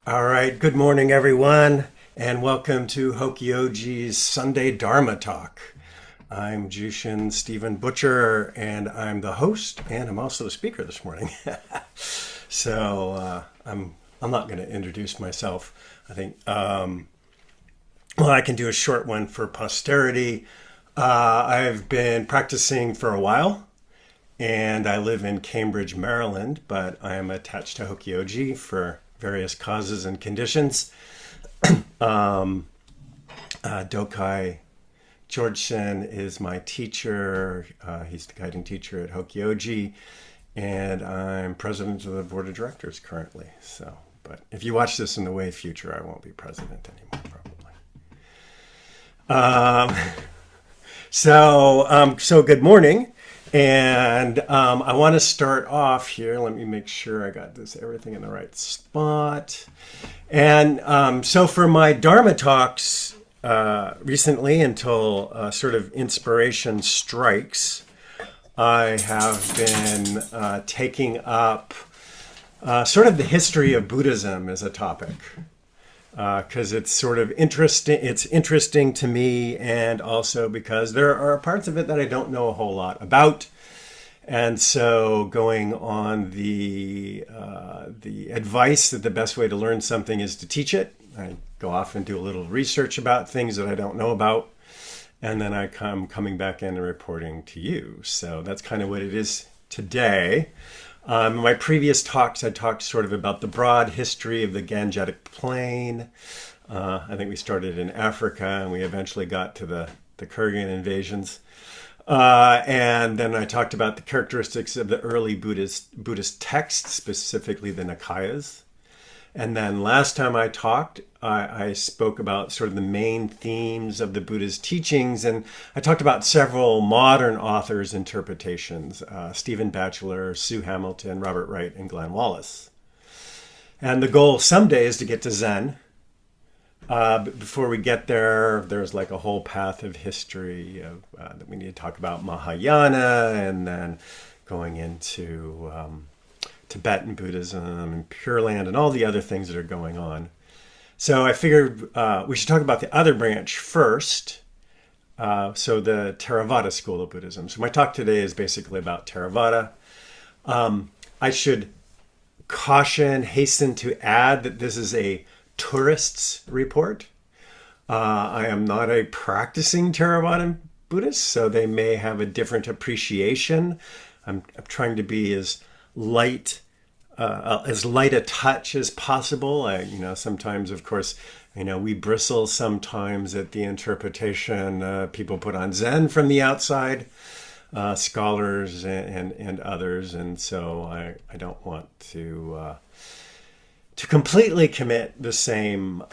All right, good morning, everyone, and welcome to Hokyoji's Sunday Dharma Talk. I'm Jushin Stephyn Butcher, and I'm the host, and I'm also the speaker this morning. I'm not going to introduce myself. I think I can do a short one for posterity. I've been practicing for a while, and I live in Cambridge, Maryland, but I am attached to Hokyoji for various causes and conditions. Dokai Georgesen is my teacher. He's the guiding teacher at Hokyoji, and I'm president of the board of directors currently. But if you watch this in the way future, I won't be president anymore, probably. So good morning. And I want to start off here. Let me make sure I got everything in the right spot. And so for my Dharma talks recently, until sort of inspiration strikes, I have been taking up sort of the history of Buddhism as a topic. Because it's sort of interesting. It's interesting to me, and also because there are parts of it that I don't know a whole lot about. And so, going on the advice that the best way to learn something is to teach it, I go off and do a little research about things that I don't know about, and then I come coming back in and reporting to you. So that's kind of what it is today. In my previous talks, I talked sort of about the broad history of the Gangetic Plain. I think we started in Africa, and we eventually got to the Kurgan invasions. And then I talked about the characteristics of the early Buddhist texts, specifically the Nikayas. And then last time I talked, I spoke about sort of the main themes of the Buddha's teachings, and I talked about several modern authors' interpretations, Stephen Batchelor, Sue Hamilton, Robert Wright, and Glenn Wallace. And the goal someday is to get to Zen. But before we get there, there's like a whole path of history that we need to talk about Mahayana, and then going into Tibetan Buddhism and Pure Land and all the other things that are going on. So I figured we should talk about the other branch first. So the Theravada school of Buddhism. So my talk today is basically about Theravada. I should hasten to add that this is a tourist's report. I am not a practicing Theravada Buddhist, so they may have a different appreciation. I'm trying to be as light a touch as possible. Sometimes, of course, we bristle sometimes at the interpretation people put on Zen from the outside, scholars and others, and so I don't want to completely commit the same,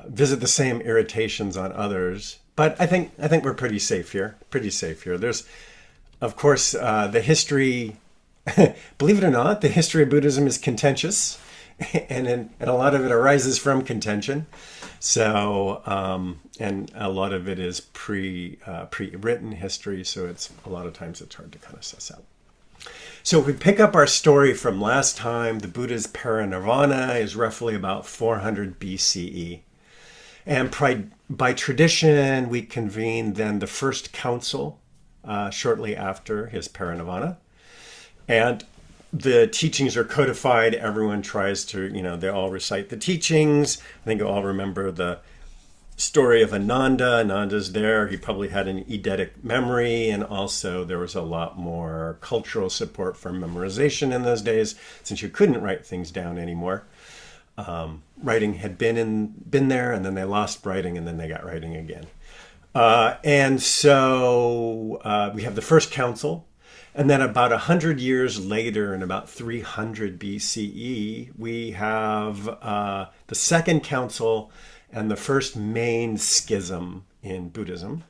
visit the same irritations on others. But I think we're pretty safe here. There's, of course, the history. Believe it or not, the history of Buddhism is contentious, and a lot of it arises from contention. So, and a lot of it is pre-written history. So a lot of times it's hard to kind of suss out. So if we pick up our story from last time, the Buddha's parinirvana is roughly about 400 BCE. And by tradition, we convene then the first council shortly after his parinirvana. And the teachings are codified. Everyone tries to, they all recite the teachings. I think you all remember the story of Ananda. Ananda's there. He probably had an eidetic memory, and also there was a lot more cultural support for memorization in those days, since you couldn't write things down anymore. Writing had been there, and then they lost writing, and then they got writing again. And so we have the first council. And then about 100 years later, in about 300 BCE, we have the second council and the first main schism in Buddhism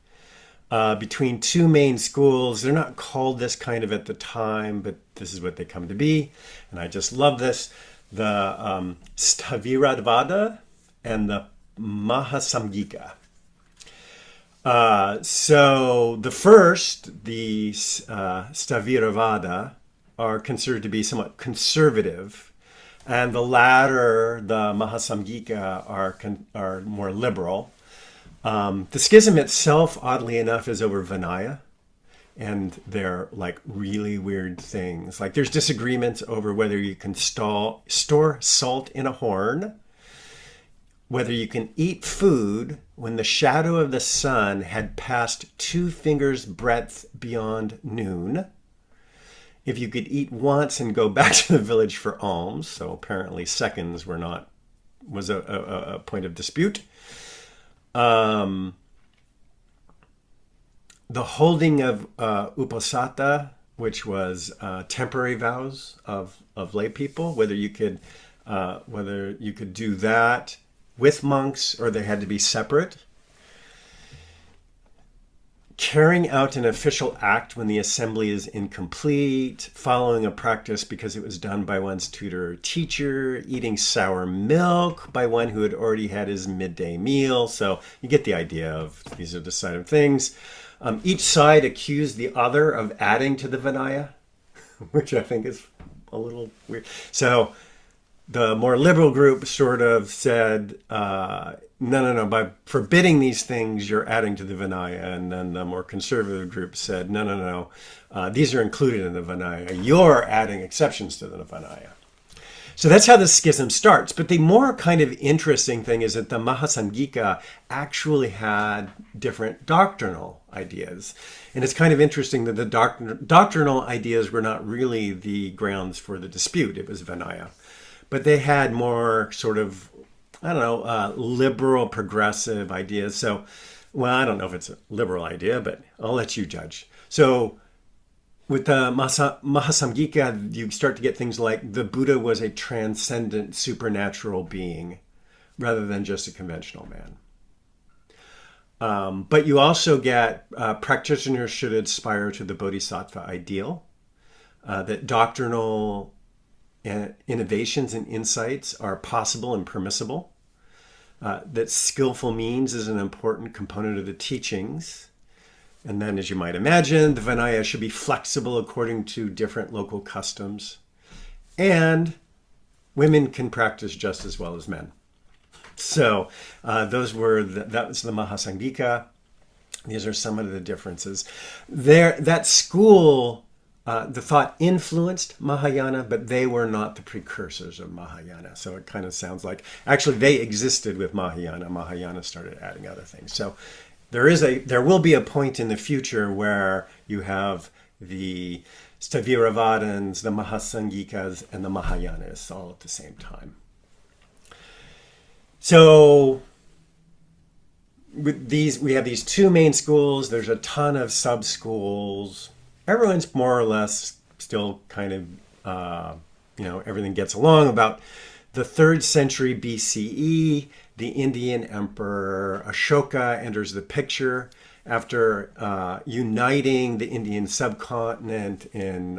between two main schools. They're not called this kind of at the time, but this is what they come to be. And I just love this. The Sthaviravada and the Mahasamgika. So the first, the Sthaviravada, are considered to be somewhat conservative. and the latter, the Mahasamgika, are more liberal. The schism itself, oddly enough, is over Vinaya, and they're like really weird things. Like there's disagreements over whether you can store salt in a horn, whether you can eat food when the shadow of the sun had passed 2 fingers' breadth beyond noon, if you could eat once and go back to the village for alms. So apparently seconds was a point of dispute. The holding of uposatha, which was temporary vows of lay people, whether you could do that with monks or they had to be separate. Carrying out an official act when the assembly is incomplete, following a practice because it was done by one's tutor or teacher, eating sour milk by one who had already had his midday meal. So you get the idea of these are the side of things. Each side accused the other of adding to the Vinaya, which I think is a little weird. So the more liberal group sort of said, no, by forbidding these things, you're adding to the Vinaya. And then the more conservative group said, no, these are included in the Vinaya. You're adding exceptions to the Vinaya. So that's how the schism starts. But the more kind of interesting thing is that the Mahasamgika actually had different doctrinal ideas. And it's kind of interesting that the doctrinal ideas were not really the grounds for the dispute. It was Vinaya. But they had more sort of, liberal, progressive ideas. So, well, I don't know if it's a liberal idea, but I'll let you judge. So with the Mahasamgika, you start to get things like the Buddha was a transcendent supernatural being rather than just a conventional man. But you also get practitioners should aspire to the bodhisattva ideal, that doctrinal innovations and insights are possible and permissible, that skillful means is an important component of the teachings. And then, as you might imagine, the Vinaya should be flexible according to different local customs. And women can practice just as well as men. So that was the Mahasamgika. These are some of the differences. That school, the thought influenced Mahayana, but they were not the precursors of Mahayana. So it kind of sounds like, actually they existed with Mahayana. Mahayana started adding other things. So there will be a point in the future where you have the Sthaviravadins, the Mahasamgikas, and the Mahayanas all at the same time. So with we have these 2 main schools. There's a ton of sub-schools. Everyone's more or less still kind of, everything gets along. About the 3rd century BCE, the Indian emperor Ashoka enters the picture after uniting the Indian subcontinent in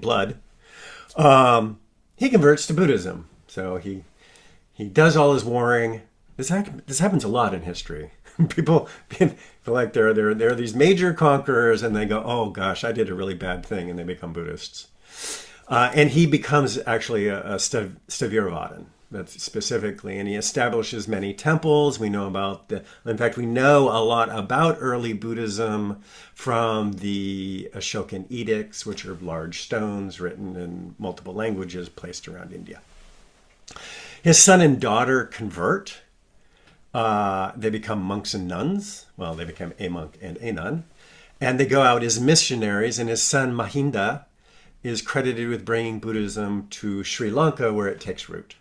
blood. He converts to Buddhism. So he does all his warring. This happens a lot in history. People feel like there are these major conquerors, and they go, "Oh gosh, I did a really bad thing," and they become Buddhists. And he becomes actually a Sthaviravadin. That's specifically, and he establishes many temples. We know we know a lot about early Buddhism from the Ashokan edicts, which are large stones written in multiple languages placed around India. His son and daughter convert. They become monks and nuns. Well, they become a monk and a nun. And they go out as missionaries, and his son Mahinda is credited with bringing Buddhism to Sri Lanka, where it takes root.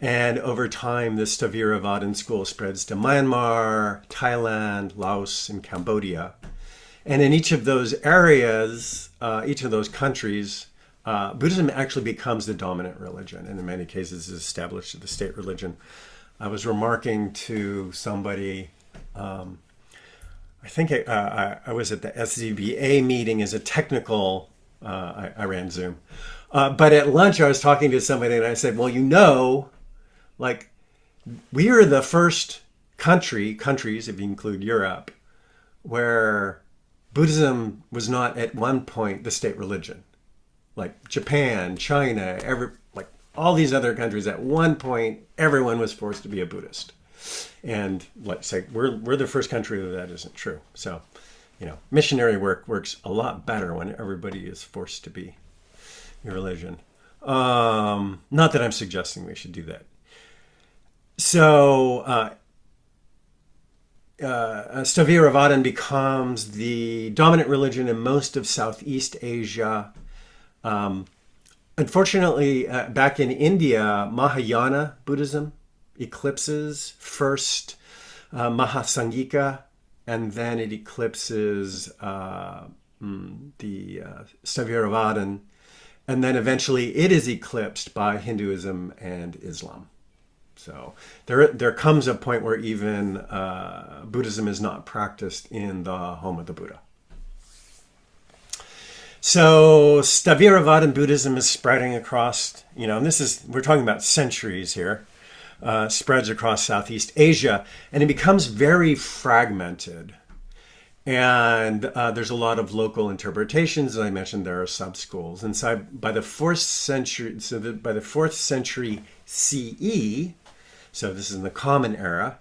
And over time, the Sthaviravadin school spreads to Myanmar, Thailand, Laos, and Cambodia. And in each of those areas, each of those countries, Buddhism actually becomes the dominant religion, and in many cases is established as the state religion. I was remarking to somebody, I think I was at the SZBA meeting as a technical, I ran Zoom. But at lunch, I was talking to somebody and I said, well, we are the first countries, if you include Europe, where Buddhism was not at one point the state religion. like Japan, China, like all these other countries, at one point, everyone was forced to be a Buddhist. And let's say we're the first country that isn't true. So, missionary work works a lot better when everybody is forced to be your religion. Not that I'm suggesting we should do that. So, Theravada becomes the dominant religion in most of Southeast Asia. Unfortunately, back in India, Mahayana Buddhism eclipses first Mahasanghika, and then it eclipses the Theravada, and then eventually it is eclipsed by Hinduism and Islam. So there comes a point where even Buddhism is not practiced in the home of the Buddha. So Theravada Buddhism is spreading across, and we're talking about centuries here, spreads across Southeast Asia, and it becomes very fragmented. And there's a lot of local interpretations. As I mentioned, there are sub-schools. And so by the 4th century CE, so this is in the Common Era,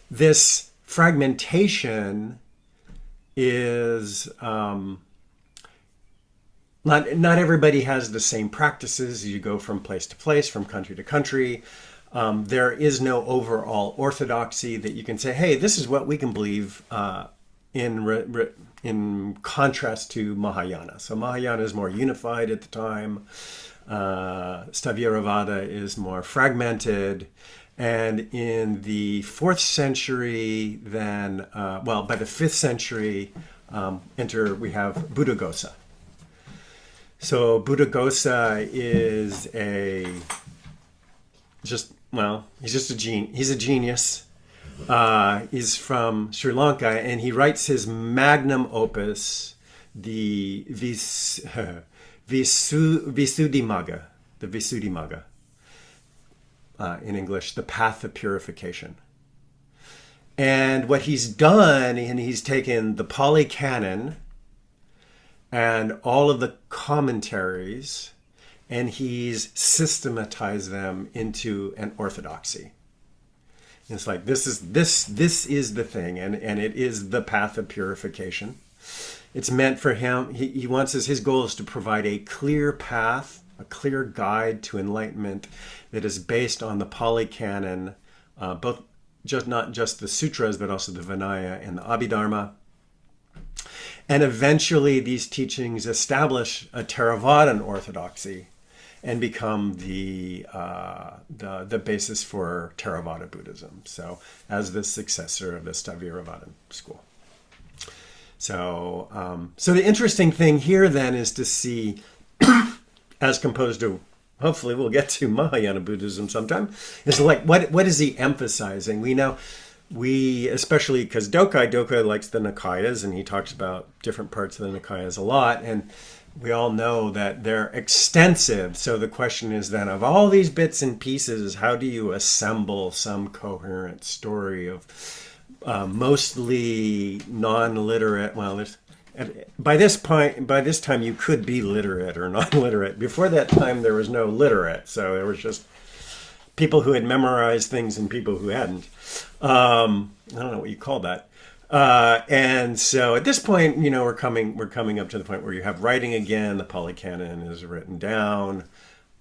this fragmentation is not everybody has the same practices. You go from place to place, from country to country. There is no overall orthodoxy that you can say, hey, this is what we can believe in contrast to Mahayana. So Mahayana is more unified at the time. Theravada is more fragmented. And in the 4th century, then, by the 5th century, we have Buddhaghosa. So Buddhaghosa is he's a genius. He's from Sri Lanka, and he writes his magnum opus, the Visuddhimagga, in English, the Path of Purification. And what he's done, and he's taken the Pali Canon and all of the commentaries, and he's systematized them into an orthodoxy. It's like this is the thing, and it is the path of purification. It's meant for him. He wants his goal is to provide a clear path, a clear guide to enlightenment that is based on the Pali Canon, not just the sutras, but also the Vinaya and the Abhidharma. And eventually these teachings establish a Theravadan orthodoxy and become the basis for Theravada Buddhism. So as the successor of the Theravada school. So the interesting thing here then is to see, as composed to, hopefully we'll get to Mahayana Buddhism sometime, is like what is he emphasizing? We especially because Dokai likes the Nikayas, and he talks about different parts of the Nikayas a lot, and we all know that they're extensive. So the question is then, of all these bits and pieces, how do you assemble some coherent story of mostly non-literate? Well, by this time you could be literate or non-literate. Before that time, there was no literate, so there was just people who had memorized things and people who hadn't. I don't know what you call that. And so at this point, we're coming up to the point where you have writing again. The Pali Canon is written down,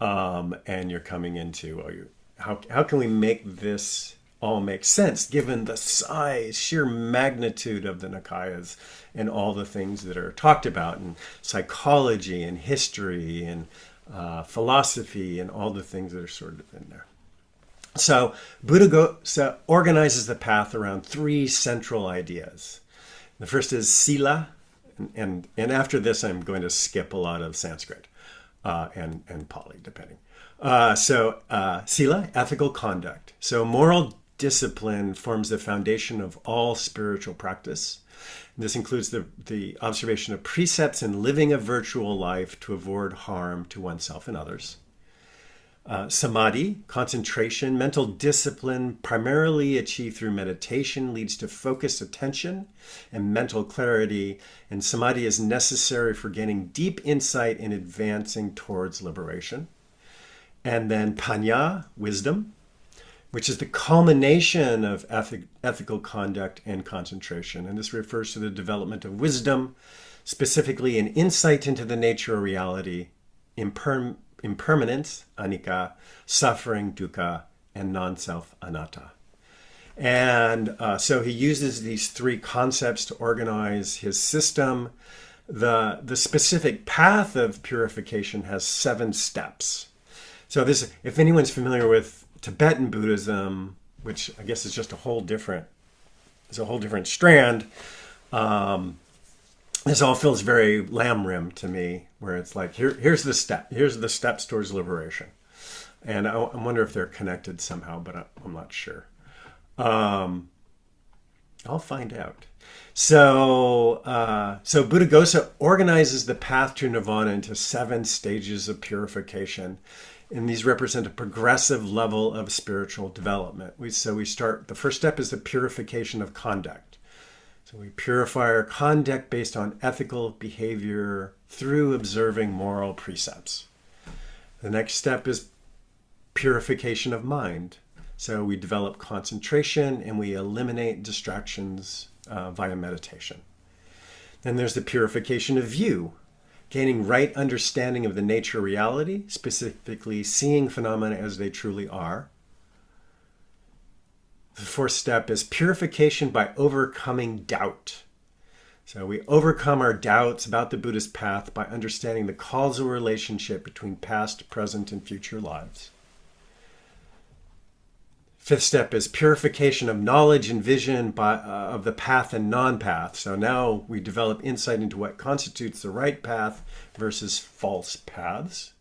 and you're coming into how can we make this all make sense given the size, sheer magnitude of the Nikayas and all the things that are talked about, and psychology and history and philosophy and all the things that are sort of in there. So Buddhaghosa organizes the path around 3 central ideas. The first is sila, and after this I'm going to skip a lot of Sanskrit and Pali, depending. Sila, ethical conduct. So moral discipline forms the foundation of all spiritual practice. This includes the observation of precepts and living a virtual life to avoid harm to oneself and others. Samadhi, concentration, mental discipline, primarily achieved through meditation, leads to focused attention and mental clarity. And samadhi is necessary for gaining deep insight and advancing towards liberation. And then panya, wisdom, which is the culmination of ethical conduct and concentration. And this refers to the development of wisdom, specifically an insight into the nature of reality, impermanence, anicca, suffering, dukkha, and non-self, anatta. And so he uses these three concepts to organize his system. The specific path of purification has 7 steps. So this, if anyone's familiar with Tibetan Buddhism, which I guess is just a whole different strand, this all feels very lamb-rim to me, where it's like, here's the steps towards liberation. And I wonder if they're connected somehow, but I'm not sure. I'll find out. So Buddhaghosa organizes the path to nirvana into 7 stages of purification. And these represent a progressive level of spiritual development. We start, the first step is the purification of conduct. So we purify our conduct based on ethical behavior through observing moral precepts. The next step is purification of mind. So we develop concentration and we eliminate distractions via meditation. Then there's the purification of view, gaining right understanding of the nature of reality, specifically seeing phenomena as they truly are. The 4th step is purification by overcoming doubt. So we overcome our doubts about the Buddhist path by understanding the causal relationship between past, present, and future lives. 5th step is purification of knowledge and vision of the path and non-path. So now we develop insight into what constitutes the right path versus false paths.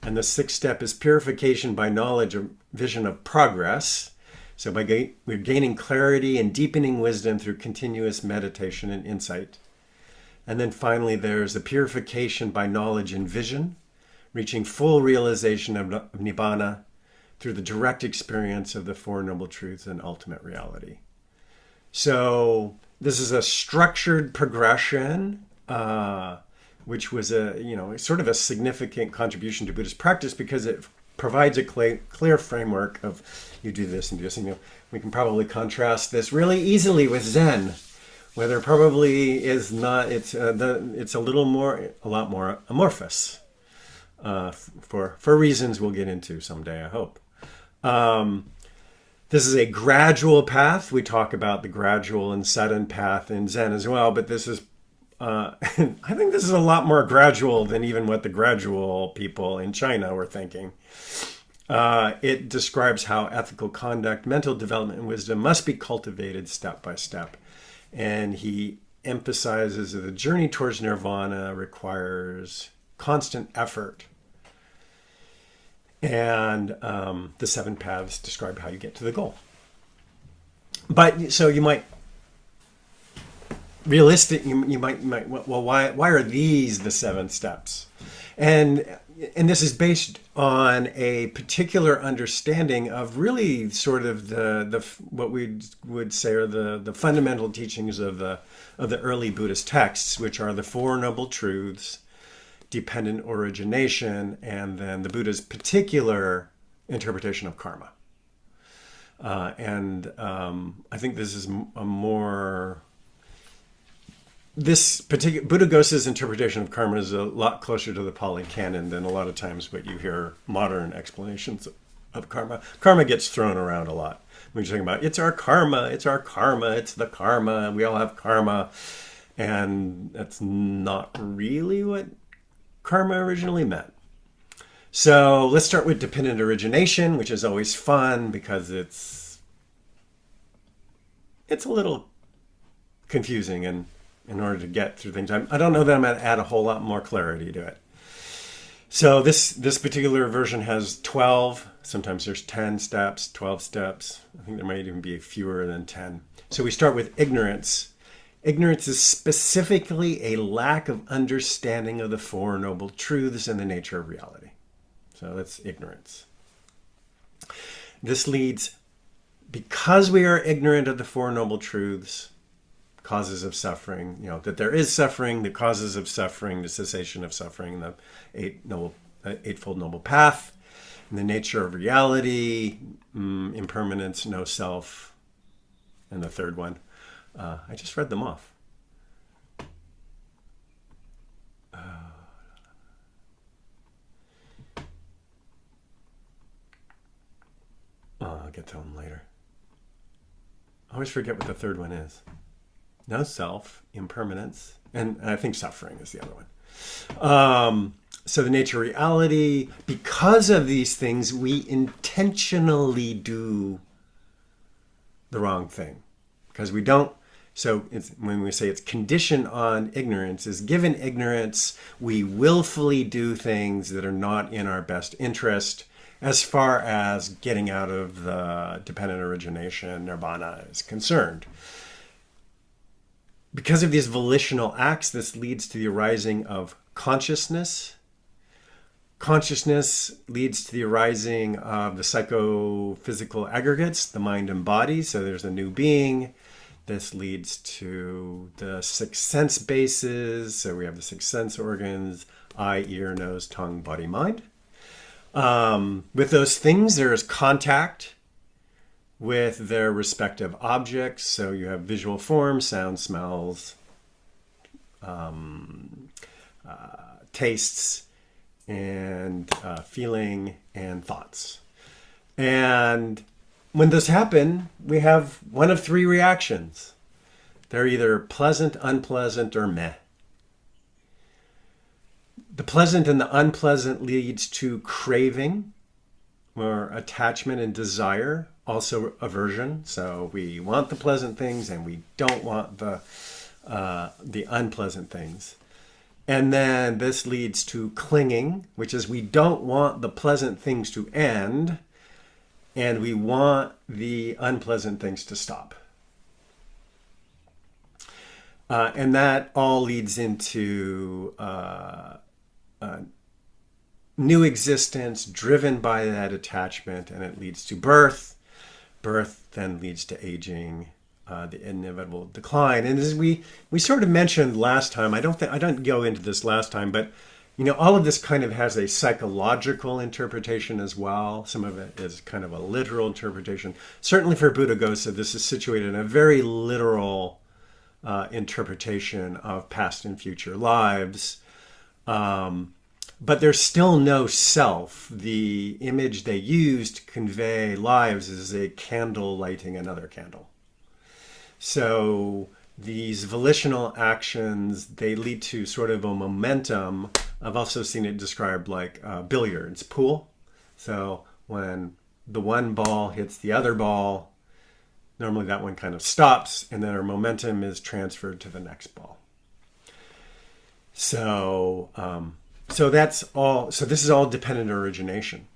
And the 6th step is purification by knowledge and vision of progress. So we're gaining clarity and deepening wisdom through continuous meditation and insight. And then finally, there's the purification by knowledge and vision, reaching full realization of nibbana through the direct experience of the Four Noble Truths and ultimate reality. So this is a structured progression, which was sort of a significant contribution to Buddhist practice, because it provides a clear framework of you do this and do this. And we can probably contrast this really easily with Zen, where there probably is not. It's a lot more amorphous, for reasons we'll get into someday, I hope. This is a gradual path. We talk about the gradual and sudden path in Zen as well, but this is I think this is a lot more gradual than even what the gradual people in China were thinking. It describes how ethical conduct, mental development, and wisdom must be cultivated step by step. And he emphasizes that the journey towards nirvana requires constant effort. And the 7 paths describe how you get to the goal. But so you might well, why are these the 7 steps? And this is based on a particular understanding of really sort of the what we would say are the fundamental teachings of the early Buddhist texts, which are the Four Noble Truths, dependent origination, and then the Buddha's particular interpretation of karma. I think this is this particular Buddhaghosa's interpretation of karma is a lot closer to the Pali Canon than a lot of times what you hear modern explanations of karma. Karma gets thrown around a lot. When you're talking about it's our karma, it's the karma, we all have karma. And that's not really what karma originally meant. So let's start with dependent origination, which is always fun because it's a little confusing, and in order to get through things, I don't know that I'm going to add a whole lot more clarity to it. So this particular version has 12. Sometimes there's 10 steps, 12 steps. I think there might even be fewer than 10. So we start with ignorance. Ignorance is specifically a lack of understanding of the Four Noble Truths and the nature of reality. So that's ignorance. This leads, because we are ignorant of the Four Noble Truths, causes of suffering, that there is suffering, the causes of suffering, the cessation of suffering, the Eightfold Noble Path, and the nature of reality, impermanence, no self, and the third one. I just read them off. I'll get to them later. I always forget what the third one is. No self, impermanence, and I think suffering is the other one. So the nature of reality, because of these things, we intentionally do the wrong thing. Because we don't, so when we say it's conditioned on ignorance, is given ignorance, we willfully do things that are not in our best interest as far as getting out of the dependent origination, nirvana, is concerned. Because of these volitional acts, this leads to the arising of consciousness. Consciousness leads to the arising of the psychophysical aggregates, the mind and body. So there's a new being. This leads to the six sense bases. So we have the six sense organs: eye, ear, nose, tongue, body, mind. With those things, there is contact with their respective objects. So you have visual form, sound, smells, tastes, and feeling and thoughts. And when this happen, we have one of three reactions. They're either pleasant, unpleasant, or meh. The pleasant and the unpleasant leads to craving, or attachment and desire, also aversion. So we want the pleasant things and we don't want the unpleasant things. And then this leads to clinging, which is we don't want the pleasant things to end and we want the unpleasant things to stop. And that all leads into new existence driven by that attachment, and it leads to birth. Birth then leads to aging, the inevitable decline. And as we sort of mentioned last time, I don't go into this last time, but all of this kind of has a psychological interpretation as well. Some of it is kind of a literal interpretation. Certainly for Buddhaghosa, this is situated in a very literal interpretation of past and future lives. But there's still no self. The image they use to convey lives is a candle lighting another candle. So these volitional actions, they lead to sort of a momentum. I've also seen it described like billiards, pool. So when the one ball hits the other ball, normally that one kind of stops, and then our momentum is transferred to the next ball. So that's all. So this is all dependent origination.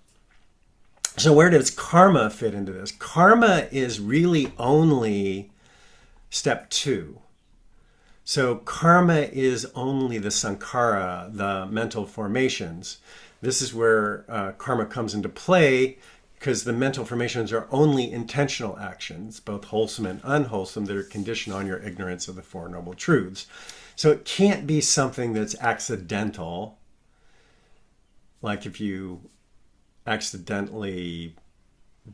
So where does karma fit into this? Karma is really only step 2. So karma is only the sankhara, the mental formations. This is where karma comes into play, because the mental formations are only intentional actions, both wholesome and unwholesome, that are conditioned on your ignorance of the Four Noble Truths. So it can't be something that's accidental. Like if you accidentally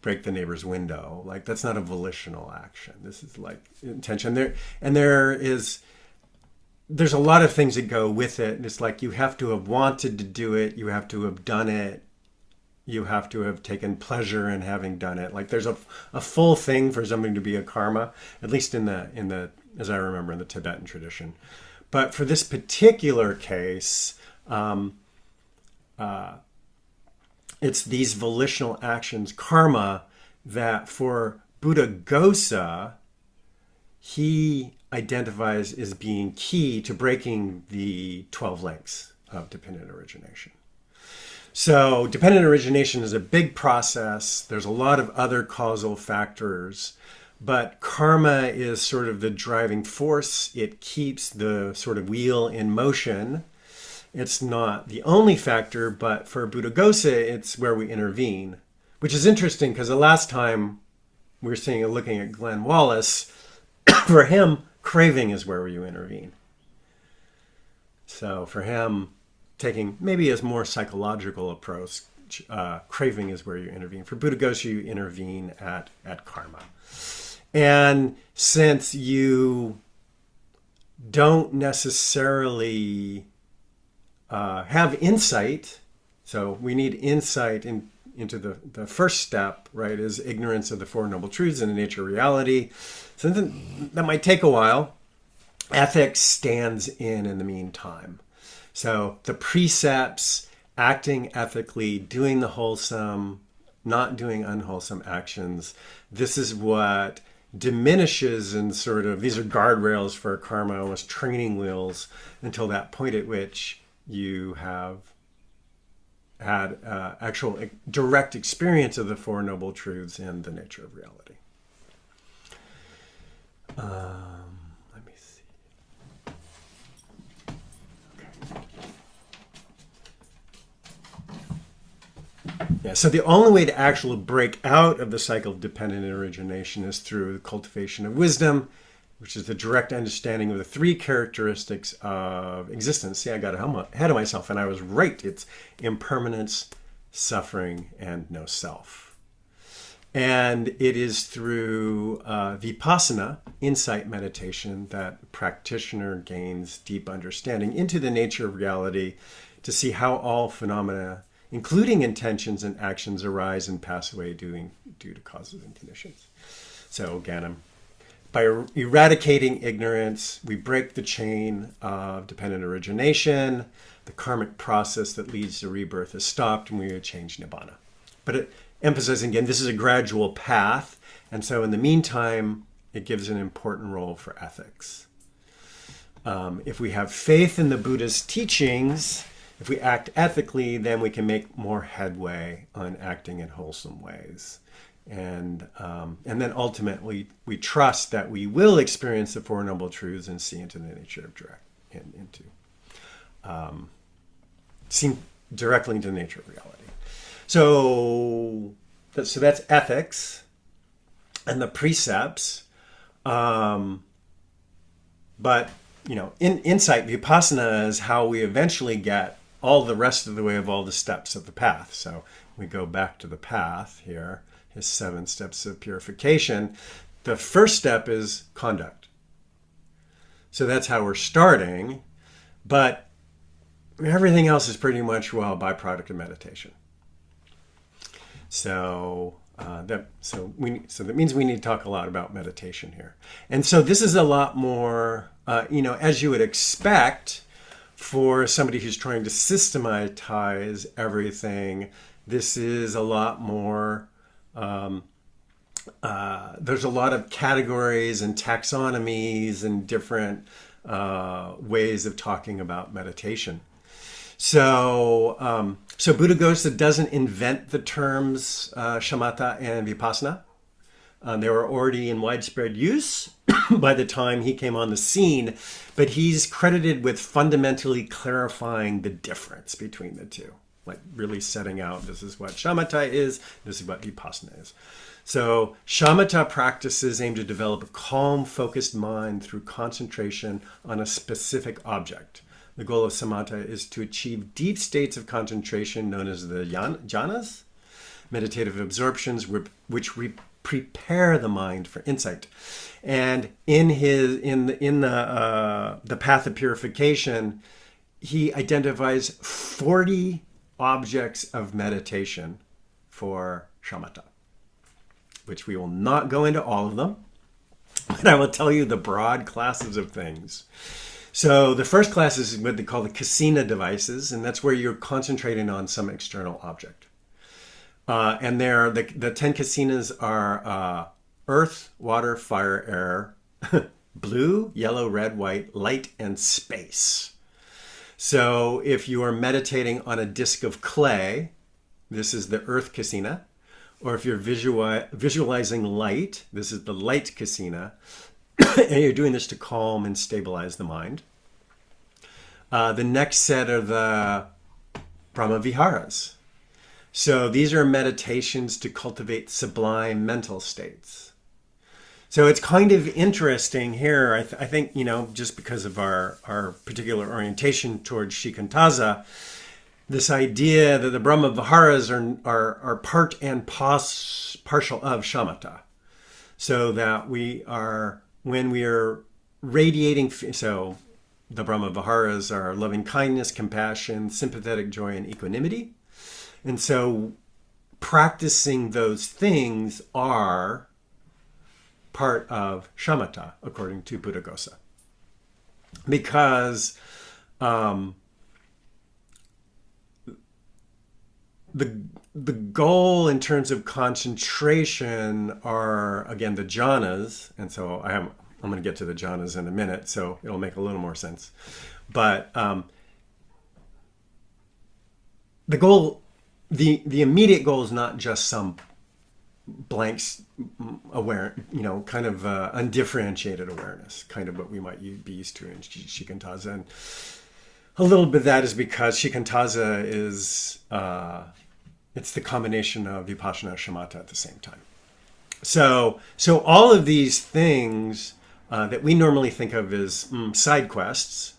break the neighbor's window, like that's not a volitional action. This is like intention. There's a lot of things that go with it. And it's like you have to have wanted to do it. You have to have done it. You have to have taken pleasure in having done it. Like there's a full thing for something to be a karma, at least in the as I remember, in the Tibetan tradition. But for this particular case, it's these volitional actions, karma, that for Buddhaghosa, he identifies as being key to breaking the 12 links of dependent origination. So dependent origination is a big process. There's a lot of other causal factors, but karma is sort of the driving force. It keeps the sort of wheel in motion. It's not the only factor, but for Buddhaghosa, it's where we intervene, which is interesting because the last time we were looking at Glenn Wallace, for him, craving is where you intervene. So for him, taking maybe a more psychological approach, craving is where you intervene. For Buddhaghosa, you intervene at karma. And since you don't necessarily have insight, so we need insight into the first step, right, is ignorance of the Four Noble Truths and the nature of reality. So that might take a while. Ethics stands in the meantime. So the precepts, acting ethically, doing the wholesome, not doing unwholesome actions, this is what diminishes and sort of, these are guardrails for karma, almost training wheels, until that point at which you have had actual direct experience of the Four Noble Truths and the nature of reality. Let me see. Okay. Yeah, so the only way to actually break out of the cycle of dependent origination is through the cultivation of wisdom, which is the direct understanding of the three characteristics of existence. See, I got ahead of myself, and I was right. It's impermanence, suffering, and no self. And it is through vipassana, insight meditation, that the practitioner gains deep understanding into the nature of reality to see how all phenomena, including intentions and actions, arise and pass away due to causes and conditions. So again, by eradicating ignorance, we break the chain of dependent origination. The karmic process that leads to rebirth is stopped, and we change nibbana. But emphasizing again, this is a gradual path, and so in the meantime, it gives an important role for ethics. If we have faith in the Buddhist teachings, if we act ethically, then we can make more headway on acting in wholesome ways. And then ultimately, we trust that we will experience the Four Noble Truths and see into the nature of see directly into the nature of reality. So that's ethics and the precepts. But in insight, vipassana is how we eventually get all the rest of the way of all the steps of the path. So we go back to the path here. His 7 steps of purification. The first step is conduct. So that's how we're starting, but everything else is pretty much, a byproduct of meditation. So that means we need to talk a lot about meditation here. And so this is a lot more, as you would expect for somebody who's trying to systematize everything. This is a lot more. There's a lot of categories and taxonomies and different ways of talking about meditation. So Buddhaghosa doesn't invent the terms shamatha and vipassana. They were already in widespread use by the time he came on the scene, but he's credited with fundamentally clarifying the difference between the two. Like really setting out, this is what shamatha is, this is what vipassana is. So shamatha practices aim to develop a calm, focused mind through concentration on a specific object. The goal of samatha is to achieve deep states of concentration known as the jhanas, meditative absorptions, which prepare the mind for insight. And in the path of purification, he identifies 40 objects of meditation for shamatha, which we will not go into all of them, but I will tell you the broad classes of things. So the first class is what they call the kasina devices, and that's where you're concentrating on some external object. And the 10 kasinas are earth, water, fire, air, blue, yellow, red, white, light, and space. So if you are meditating on a disc of clay, this is the earth kasina. Or if you're visualizing light, this is the light kasina. And you're doing this to calm and stabilize the mind. The next set are the Brahma Viharas. So these are meditations to cultivate sublime mental states. So it's kind of interesting here. I think, just because of our particular orientation towards shikantaza, this idea that the Brahma Viharas are part and partial of shamatha. So that when we are radiating, so the Brahma Viharas are loving kindness, compassion, sympathetic joy, and equanimity. And so practicing those things are part of shamatha, according to Buddhaghosa. Because the goal in terms of concentration are, again, the jhanas. And so I'm going to get to the jhanas in a minute, so it'll make a little more sense. But the goal, the immediate goal is not just some blanks aware, kind of undifferentiated awareness, kind of what we might be used to in shikantaza. And a little bit of that is because shikantaza is it's the combination of vipassana and shamatha at the same time. So all of these things that we normally think of as side quests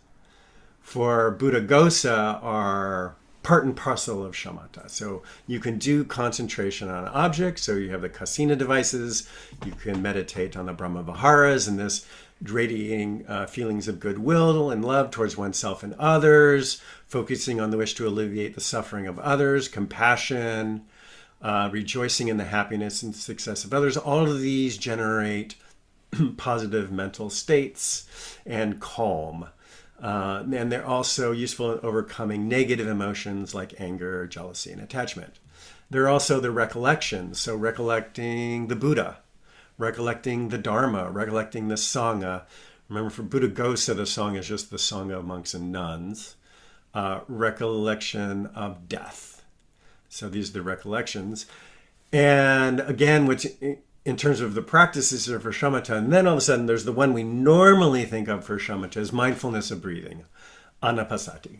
for Buddhaghosa are part and parcel of shamatha. So you can do concentration on objects. So you have the kasina devices. You can meditate on the Brahma Viharas and this radiating feelings of goodwill and love towards oneself and others, focusing on the wish to alleviate the suffering of others, compassion, rejoicing in the happiness and success of others. All of these generate positive mental states and calm. And they're also useful in overcoming negative emotions like anger, jealousy, and attachment. They're also the recollections. So recollecting the Buddha, recollecting the Dharma, recollecting the Sangha. Remember, for Buddhaghosa, the Sangha is just the Sangha of monks and nuns. Recollection of death. So these are the recollections. And again, which in terms of the practices are for shamatha, and then all of a sudden there's the one we normally think of for shamatha is mindfulness of breathing, anapanasati.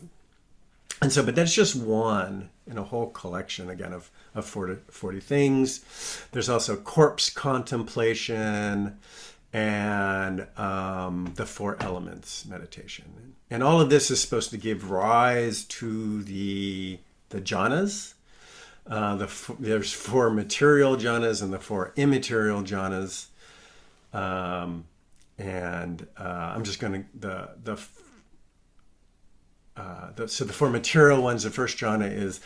And so, but that's just one in a whole collection, again, of 40 things. There's also corpse contemplation and the 4 elements meditation. And all of this is supposed to give rise to the jhanas. There's 4 material jhanas and the 4 immaterial jhanas. I'm just going to, so the 4 material ones, the first jhana is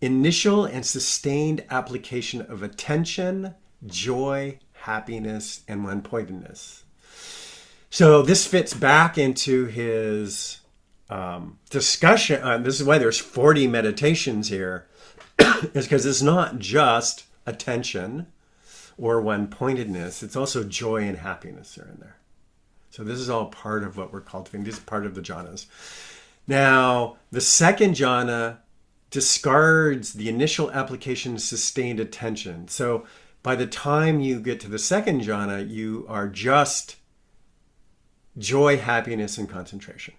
initial and sustained application of attention, joy, happiness, and one-pointedness. So this fits back into his discussion. This is why there's 40 meditations here, is because it's not just attention or one-pointedness. It's also joy and happiness are in there. So this is all part of what we're cultivating. This is part of the jhanas. Now, the second jhana discards the initial application of sustained attention. So by the time you get to the second jhana, you are just joy, happiness, and concentration.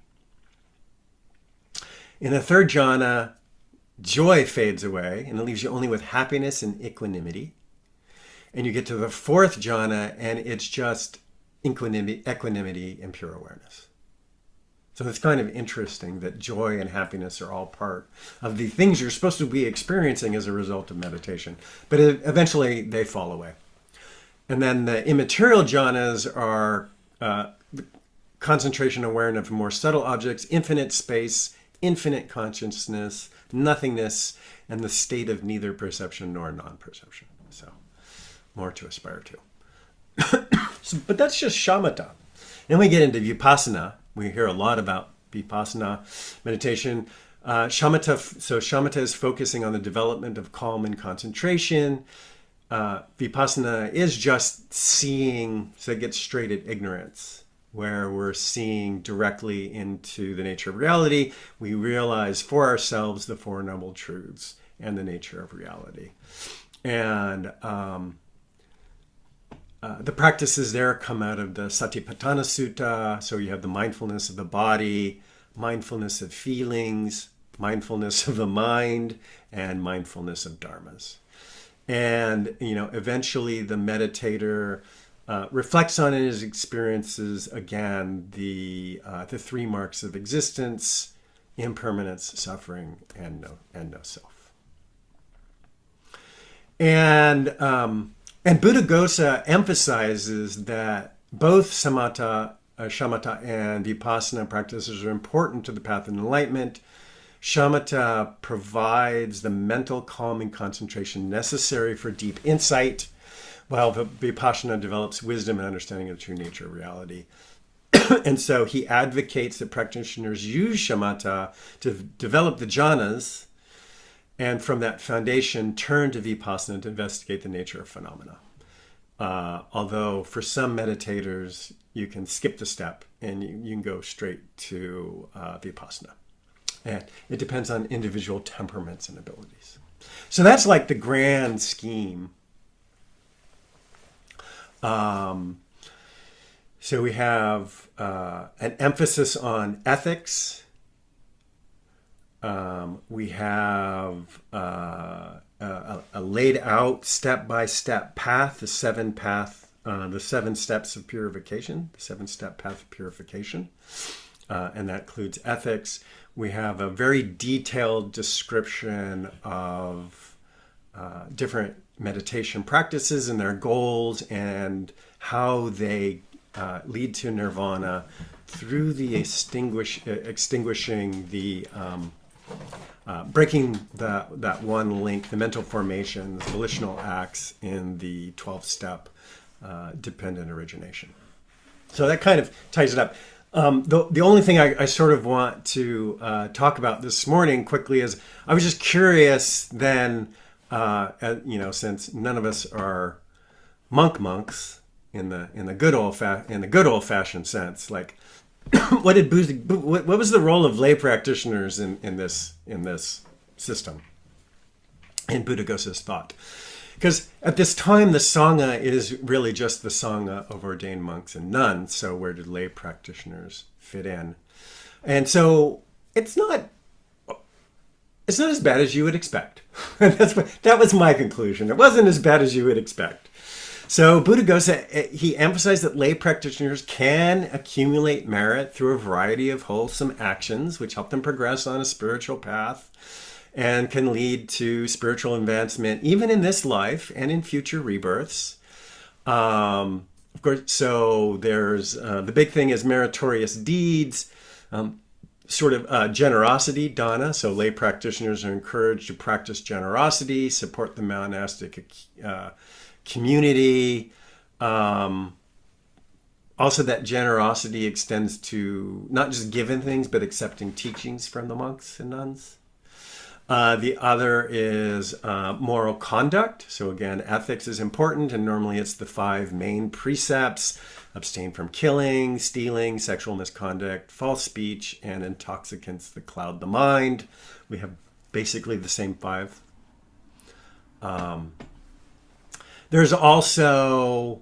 In the third jhana, joy fades away, and it leaves you only with happiness and equanimity. And you get to the fourth jhana, and it's just equanimity, and pure awareness. So it's kind of interesting that joy and happiness are all part of the things you're supposed to be experiencing as a result of meditation. But eventually they fall away. And then the immaterial jhanas are concentration, awareness of more subtle objects, infinite space, infinite consciousness, nothingness, and the state of neither perception nor non-perception. So more to aspire to. But that's just shamatha. Then we get into vipassana. We hear a lot about vipassana meditation. Shamatha is focusing on the development of calm and concentration. Vipassana is just seeing, so it gets straight at ignorance, where we're seeing directly into the nature of reality. We realize for ourselves the Four Noble Truths and the nature of reality. And the practices there come out of the Satipatthana Sutta. So you have the mindfulness of the body, mindfulness of feelings, mindfulness of the mind, and mindfulness of dharmas. And, eventually the meditator reflects on his experiences, again, the three marks of existence: impermanence, suffering, and no self. And Buddhaghosa emphasizes that both shamatha and vipassana practices are important to the path of enlightenment. Shamatha provides the mental calm and concentration necessary for deep insight, while vipassana develops wisdom and understanding of the true nature of reality. And so he advocates that practitioners use shamatha to develop the jhanas, and from that foundation turn to vipassana to investigate the nature of phenomena. Although for some meditators, you can skip the step and you can go straight to vipassana. And it depends on individual temperaments and abilities. So that's like the grand scheme. So we have an emphasis on ethics. We have a laid out step-by-step path, the seven steps of purification, the 7-step path of purification, and that includes ethics. We have a very detailed description of different meditation practices and their goals and how they lead to nirvana through the extinguishing the breaking that one link, the mental formations, volitional acts in the 12-step dependent origination. So that kind of ties it up. The only thing I sort of want to talk about this morning quickly is I was just curious then, since none of us are monks in the good old fashioned sense, like what was the role of lay practitioners in this system in Buddhaghosa's thought? Because at this time, the Sangha is really just the Sangha of ordained monks and nuns. So where did lay practitioners fit in? And so it's not as bad as you would expect. That was my conclusion. It wasn't as bad as you would expect. So Buddhaghosa, he emphasized that lay practitioners can accumulate merit through a variety of wholesome actions, which help them progress on a spiritual path, and can lead to spiritual advancement even in this life and in future rebirths. Of course, so there's the big thing is meritorious deeds, generosity, dana. So lay practitioners are encouraged to practice generosity, support the monastic community. Also, that generosity extends to not just giving things, but accepting teachings from the monks and nuns. The other is moral conduct. So again, ethics is important, and normally it's the 5 main precepts: abstain from killing, stealing, sexual misconduct, false speech, and intoxicants that cloud the mind. We have basically the same 5. There's also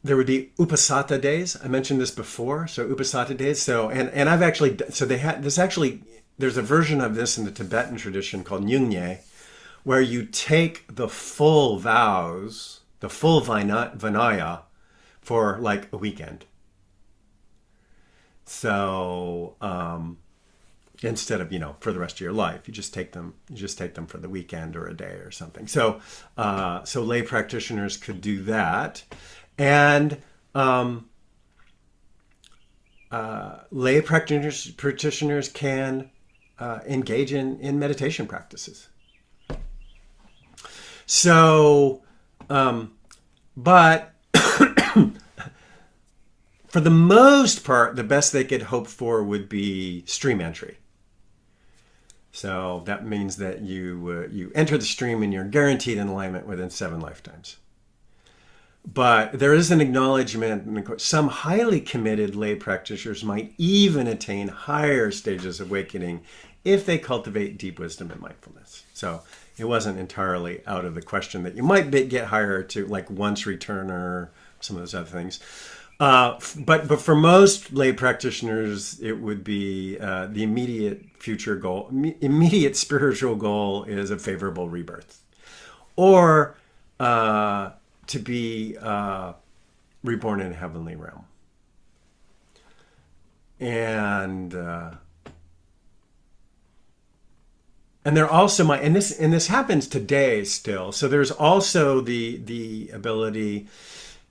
there would be upasata days. I mentioned this before. So upasata days. So and I've actually there's a version of this in the Tibetan tradition called nyungne, where you take the full vows, the full vinaya, for like a weekend. So instead of for the rest of your life, you just take them for the weekend or a day or something. So lay practitioners could do that. And lay practitioners can engage in meditation practices. So, but for the most part, the best they could hope for would be stream entry. So that means that you enter the stream and you're guaranteed enlightenment within 7 lifetimes. But there is an acknowledgement, and some highly committed lay practitioners might even attain higher stages of awakening if they cultivate deep wisdom and mindfulness. So it wasn't entirely out of the question that you might get higher to like once returner, some of those other things. But for most lay practitioners, it would be the immediate future goal, immediate spiritual goal is a favorable rebirth, or to be reborn in a heavenly realm. And they're also and this happens today still. So there's also the ability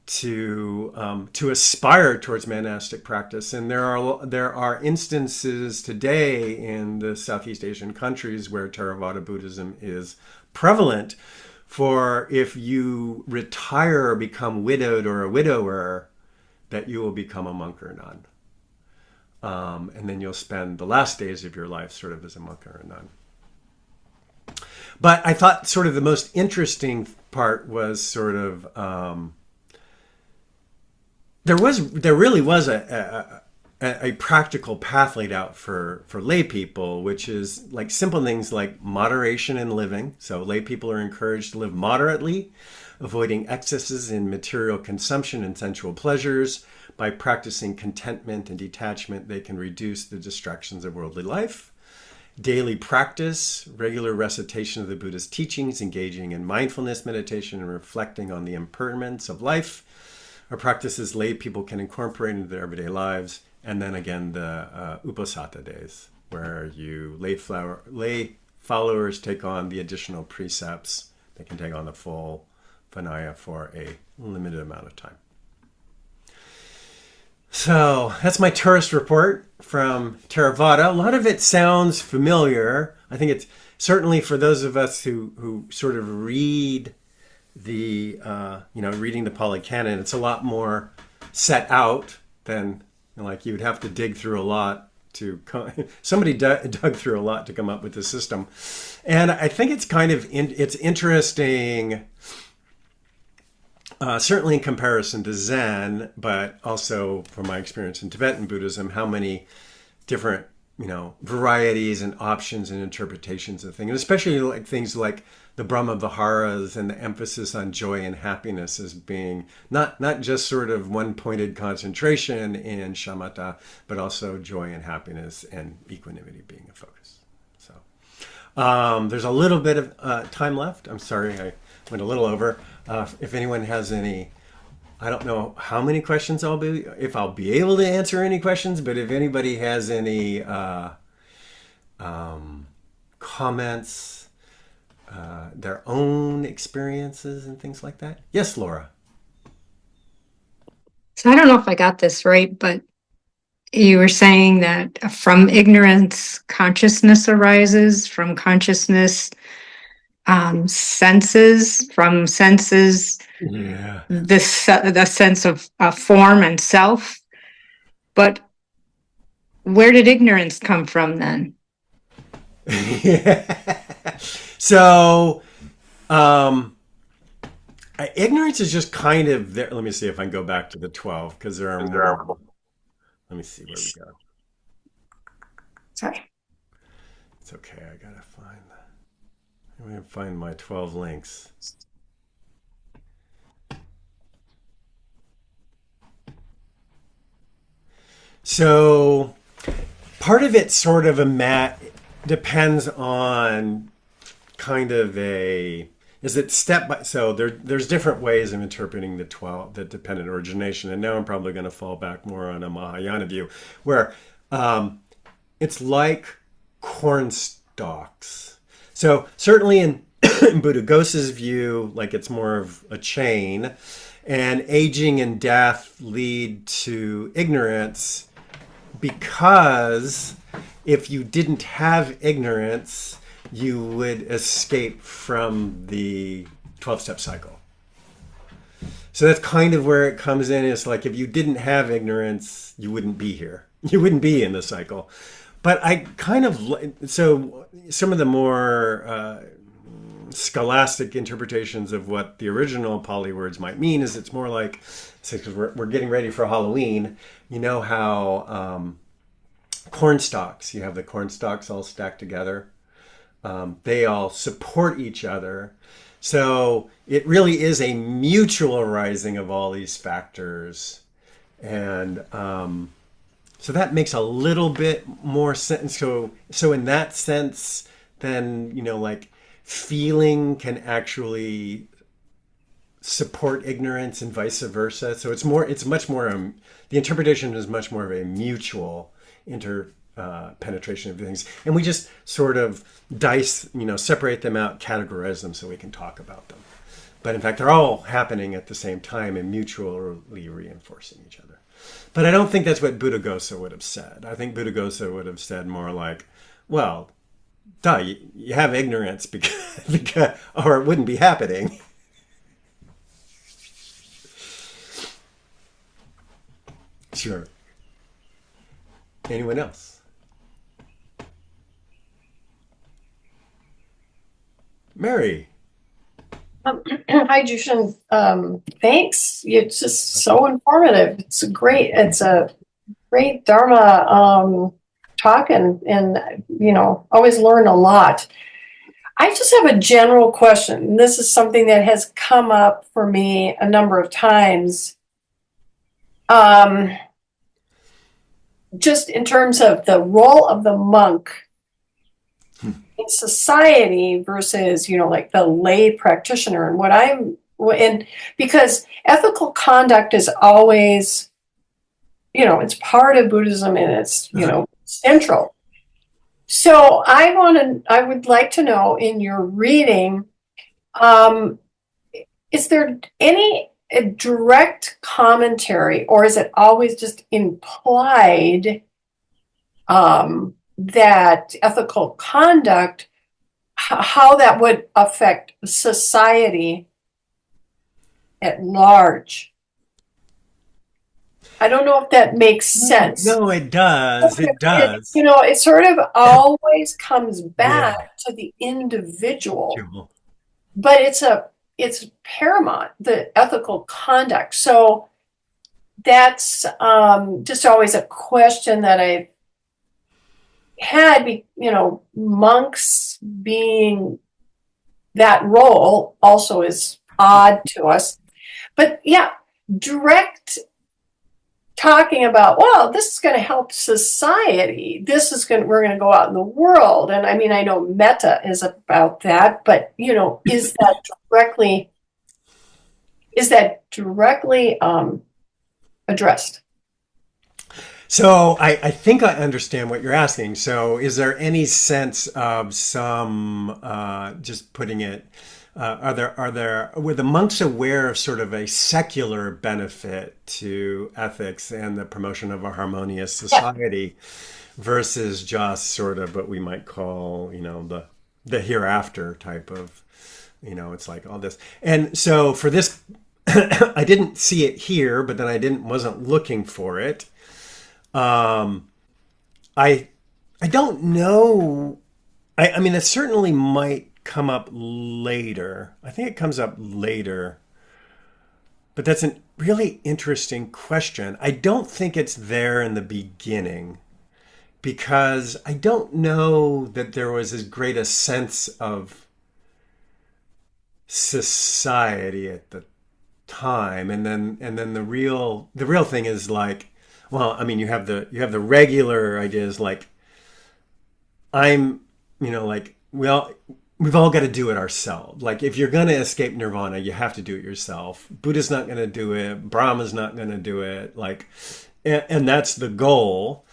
to aspire towards monastic practice, and there are instances today in the Southeast Asian countries where Theravada Buddhism is prevalent. For if you retire or become widowed or a widower, that you will become a monk or a nun, and then you'll spend the last days of your life sort of as a monk or a nun. But I thought sort of the most interesting part was sort of there really was a practical path laid out for lay people, which is like simple things like moderation in living. So lay people are encouraged to live moderately, avoiding excesses in material consumption and sensual pleasures. By practicing contentment and detachment, they can reduce the distractions of worldly life. Daily practice, regular recitation of the Buddhist teachings, engaging in mindfulness meditation, and reflecting on the impermanence of life are practices lay people can incorporate into their everyday lives. And then again, the Uposatha days, where lay followers take on the additional precepts. They can take on the full Vinaya for a limited amount of time. So that's my tourist report from Theravada. A lot of it sounds familiar. I think it's certainly for those of us who sort of read reading the Pali Canon, it's a lot more set out than like you would have to dig through a lot to somebody dug through a lot to come up with the system. And I think it's kind of it's interesting. Certainly in comparison to Zen, but also from my experience in Tibetan Buddhism, how many different, varieties and options and interpretations of things, and especially like things like the Brahma Viharas and the emphasis on joy and happiness as being not just sort of one-pointed concentration in shamatha, but also joy and happiness and equanimity being a focus. So there's a little bit of time left. I'm sorry, I went a little over. If anyone has any, I don't know how many questions if I'll be able to answer any questions, but if anybody has any comments, their own experiences and things like that. Yes, Laura. So I don't know if I got this right, but you were saying that from ignorance, consciousness arises, from consciousness, senses, from senses, the sense of form and self. But where did ignorance come from then? So ignorance is just kind of there. Let me see if I can go back to the 12 because there are more. Let me see where we go. Sorry. It's okay. I gotta I'm going to find my 12 links. So part of it sort of depends on kind of is it step by, so there's different ways of interpreting the 12, the dependent origination. And now I'm probably going to fall back more on a Mahayana view where it's like corn stalks. So certainly in Buddha-Ghosa's view, like it's more of a chain, and aging and death lead to ignorance because if you didn't have ignorance, you would escape from the 12-step cycle. So that's kind of where it comes in. It's like if you didn't have ignorance, you wouldn't be here. You wouldn't be in the cycle. But I kind of, so some of the more scholastic interpretations of what the original Pali words might mean is it's more like, because we're getting ready for Halloween, you know how corn stalks, you have the corn stalks all stacked together. They all support each other. So it really is a mutual arising of all these factors. And so that makes a little bit more sense. So in that sense, then, like feeling can actually support ignorance and vice versa. So it's much more, the interpretation is much more of a mutual penetration of things. And we just sort of separate them out, categorize them so we can talk about them. But in fact, they're all happening at the same time and mutually reinforcing each other. But I don't think that's what Buddhaghosa would have said. I think Buddhaghosa would have said more like, well, duh, you have ignorance because or it wouldn't be happening. Sure. Anyone else? Mary. Hi, Jushin. Thanks. It's just so informative. It's a great Dharma talk, and always learn a lot. I just have a general question. And this is something that has come up for me a number of times. Just in terms of the role of the monk in society versus, like the lay practitioner. And because ethical conduct is always, it's part of Buddhism and it's, central. So I would like to know in your reading, is there any direct commentary, or is it always just implied that ethical conduct, how that would affect society at large? I don't know if that makes sense. No, it does. It does. It sort of always comes back to the individual, but it's paramount, the ethical conduct. So that's just always a question that I had. Monks being that role also is odd to us. But yeah, direct talking about, well, this is going to help society. We're going to go out in the world. And I mean, I know metta is about that, but is that directly addressed? So I think I understand what you're asking. So is there any sense of some, just putting it, were the monks aware of sort of a secular benefit to ethics and the promotion of a harmonious society versus just sort of what we might call, the hereafter type of, it's like all this. And so for this, I didn't see it here, but then I wasn't looking for it. I don't know. I mean, it certainly might come up later. I think it comes up later. But that's a really interesting question. I don't think it's there in the beginning because I don't know that there was as great a sense of society at the time. And then the real thing is like, well, I mean, you have the regular ideas like we've all got to do it ourselves. Like if you're going to escape nirvana, you have to do it yourself. Buddha's not going to do it. Brahma's not going to do it. Like, and that's the goal.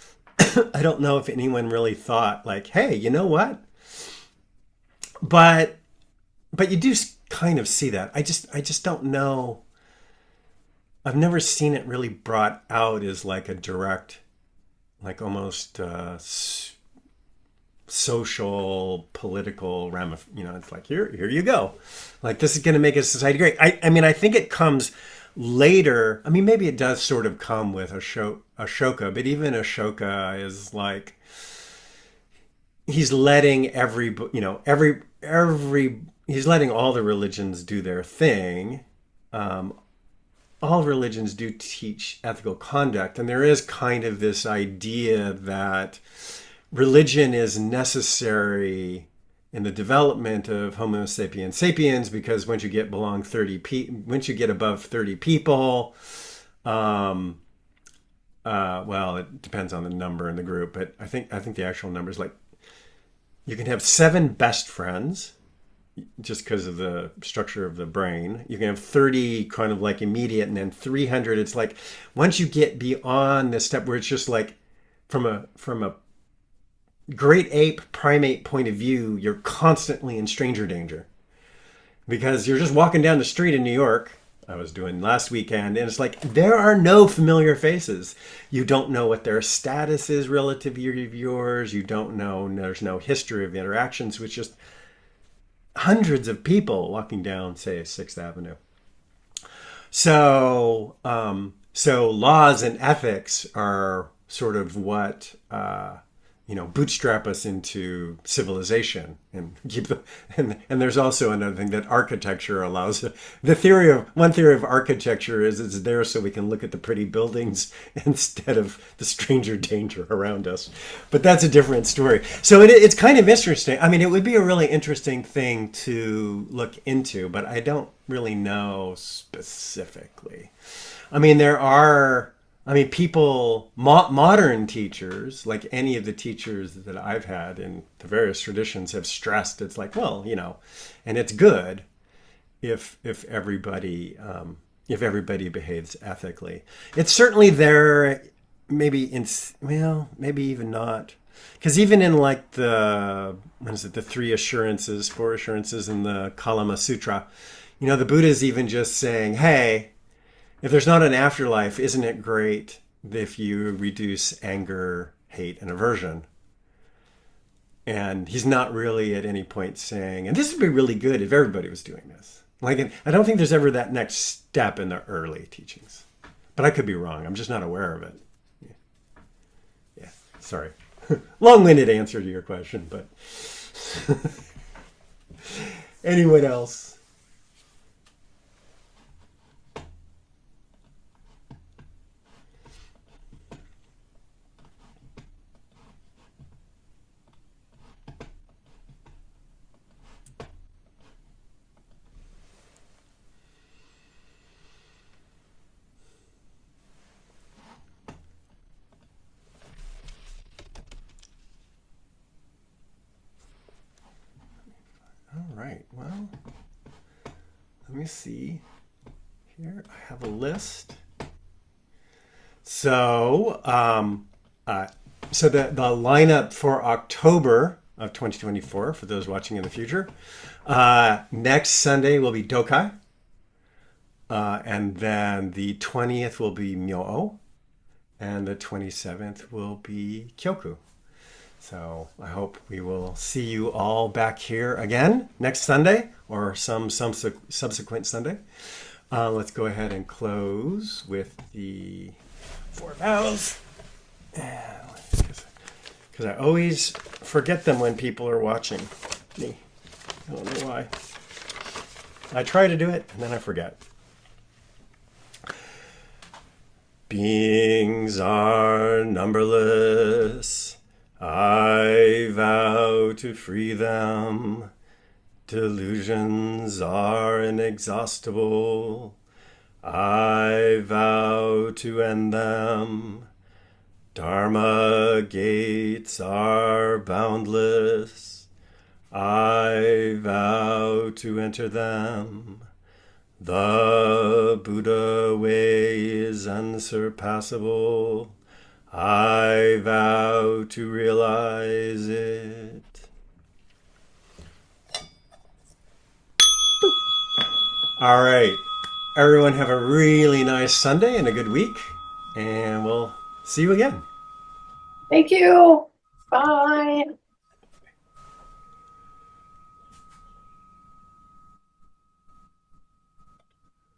I don't know if anyone really thought like, hey, you know what? But you do kind of see that. I just don't know. I've never seen it really brought out as like a direct, like almost social, political it's like, here you go. Like, this is going to make a society great. I mean, I think it comes later. I mean, maybe it does sort of come with Ashoka, but even Ashoka is like, he's letting he's letting all the religions do their thing. All religions do teach ethical conduct, and there is kind of this idea that religion is necessary in the development of Homo sapiens sapiens, because once you get above 30 people, well, it depends on the number in the group, but I think the actual number is like you can have 7 best friends just because of the structure of the brain. You can have 30 kind of like immediate, and then 300. It's like once you get beyond the step where it's just like from a great ape primate point of view, you're constantly in stranger danger because you're just walking down the street in New York. I was doing last weekend, and it's like there are no familiar faces. You don't know what their status is relative to yours. You don't know. There's no history of interactions with just hundreds of people walking down, say, 6th Avenue. So laws and ethics are sort of what bootstrap us into civilization and keep the. And there's also another thing that architecture allows. One theory of architecture is it's there so we can look at the pretty buildings instead of the stranger danger around us. But that's a different story. So it's kind of interesting. I mean, it would be a really interesting thing to look into, but I don't really know specifically. I mean, people, modern teachers, like any of the teachers that I've had in the various traditions, have stressed it's like, well, and it's good if everybody behaves ethically. It's certainly there, maybe even not, because even in like the 4 assurances in the Kalama Sutra, the Buddha is even just saying, hey, if there's not an afterlife, isn't it great if you reduce anger, hate, and aversion? And he's not really at any point saying, and this would be really good if everybody was doing this. Like, I don't think there's ever that next step in the early teachings. But I could be wrong. I'm just not aware of it. Yeah. Sorry. Long-winded answer to your question, but anyone else? All right, well, let me see here. I have a list. So, the lineup for October of 2024, for those watching in the future, next Sunday will be Dokai, and then the 20th will be Myo-o, and the 27th will be Kyoku. So I hope we will see you all back here again next Sunday or some subsequent Sunday. Let's go ahead and close with the 4 vows. Because I always forget them when people are watching me. I don't know why. I try to do it and then I forget. Beings are numberless. I vow to free them. Delusions are inexhaustible. I vow to end them. Dharma gates are boundless. I vow to enter them. The Buddha way is unsurpassable. I vow to realize it. All right. Everyone have a really nice Sunday and a good week. And we'll see you again. Thank you. Bye.